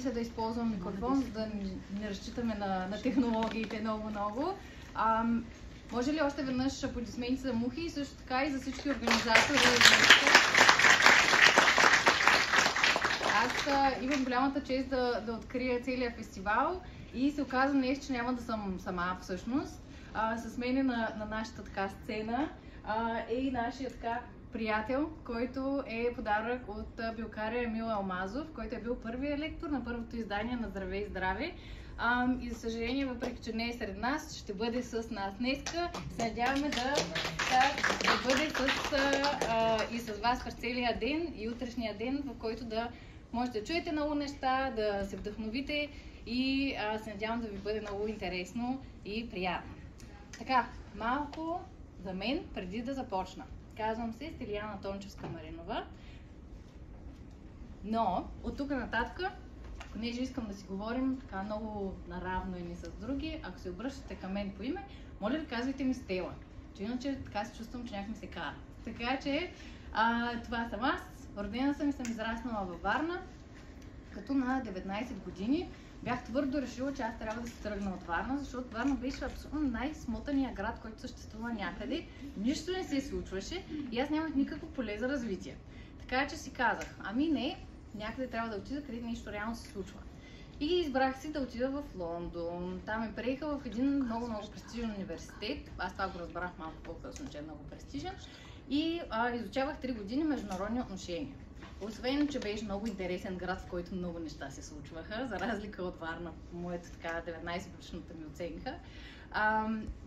се да използвам микрофон, за да не разчитаме на технологиите много. Може ли още веднъж аплодисменти за Мухи и също така и за всички организатори? Аз имам голямата чест да открия целият фестивал и се оказа нещо, че няма да съм сама всъщност. С мен на нашата така сцена е и нашия така приятел, който е подарък от билкаря Емил Алмазов, който е бил първият лектор на първото издание на Здравей и здраве. И за съжаление, въпреки че не е сред нас, ще бъде с нас днеска. Се надяваме да бъде и с вас през целия ден и утрешния ден, в който да можете да чуете много неща, да се вдъхновите и се надявам да ви бъде много интересно и приятно. Така, малко за мен преди да започна. Казвам се Стилияна Тончевска-Маринова, но от тук нататък, понеже искам да си говорим така много наравно едни с други, ако се обръщате към мен по име, моля ви казвайте ми Стела, че иначе така се чувствам, че някак ми се кара. Така че това съм аз, родена съм и съм израснала във Варна, като на 19 години бях твърдо решила, че аз трябва да се тръгна от Варна, защото Варна беше абсолютно най-смотания град, който съществува някъде. Нищо не се случваше и аз нямах никакво поле за развитие. Така че си казах, ами не, някъде трябва да отида, където нещо реално се случва. И избрах си да отида в Лондон. Там ме приеха в един много престижен университет. Аз това го разбрах малко по-късно, че е много престижен. И изучавах 3 години международни отношения. Освен, че беше много интересен град, в който много неща се случваха, за разлика от Варна, по моята така 19-годишната ми оценка.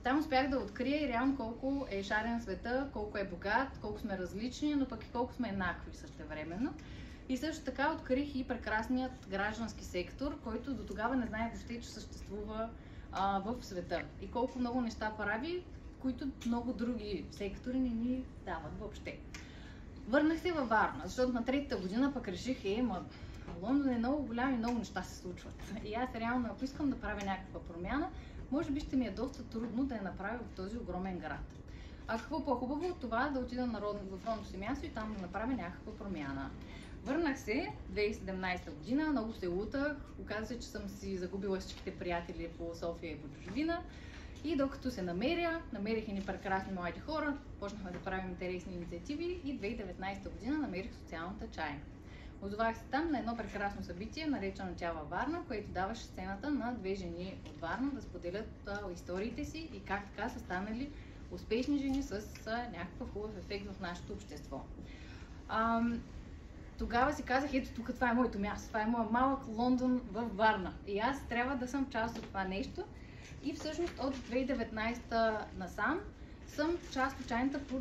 Там успях да открия и реално колко е шарен света, колко е богат, колко сме различни, но пък и колко сме еднакви същевременно. И също така открих и прекрасният граждански сектор, който до тогава не знаех въобще, че съществува в света. И колко много неща прави, които много други сектори не ни дават въобще. Върнах се във Варна, защото на 3-та година пък реших, Лондон е много голям и много неща се случват. И аз реално, ако искам да правя някаква промяна, може би ще ми е доста трудно да я направя в този огромен град. А какво по-хубаво от това да отида в родното си място и там да направя някаква промяна. Върнах се 2017 година, много се лутах, оказа се, че съм си загубила всичките приятели по София и по чужбина. И докато се намерих едни прекрасни млади хора, почнахме да правим интересни инициативи и 2019 година намерих социалната чайна. Озовах се там на едно прекрасно събитие, наречено Тя във Варна, което даваше сцената на 2 жени от Варна да споделят историите си и как така са станали успешни жени с някакъв хубав ефект в нашето общество. Тогава си казах, ето тук това е моето място, това е моят малък Лондон във Варна и аз трябва да съм част от това нещо. И всъщност от 2019 насам съм част от чайната по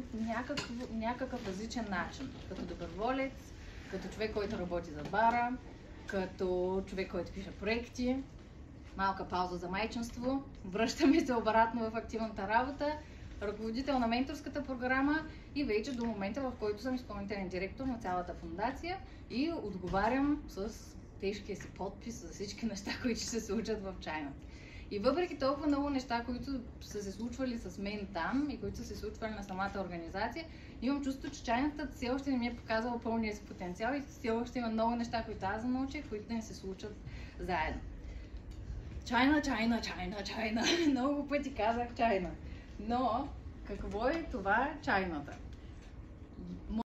някакъв различен начин. Като доброволец, като човек, който работи за бара, като човек, който пише проекти, малка пауза за майчинство, връщаме се обратно в активната работа, ръководител на менторската програма и вече до момента, в който съм изпълнителен директор на цялата фундация и отговарям с тежкия си подпис за всички неща, които ще се случат в чайната. И въпреки толкова много неща, които са се случвали с мен там и които са се случвали на самата организация, имам чувство, че чайната все още не ми е показала пълния си потенциал и все още има много неща, които аз научих, които да не се случат заедно. Чайна. Много пъти казах чайна. Но какво е това чайната?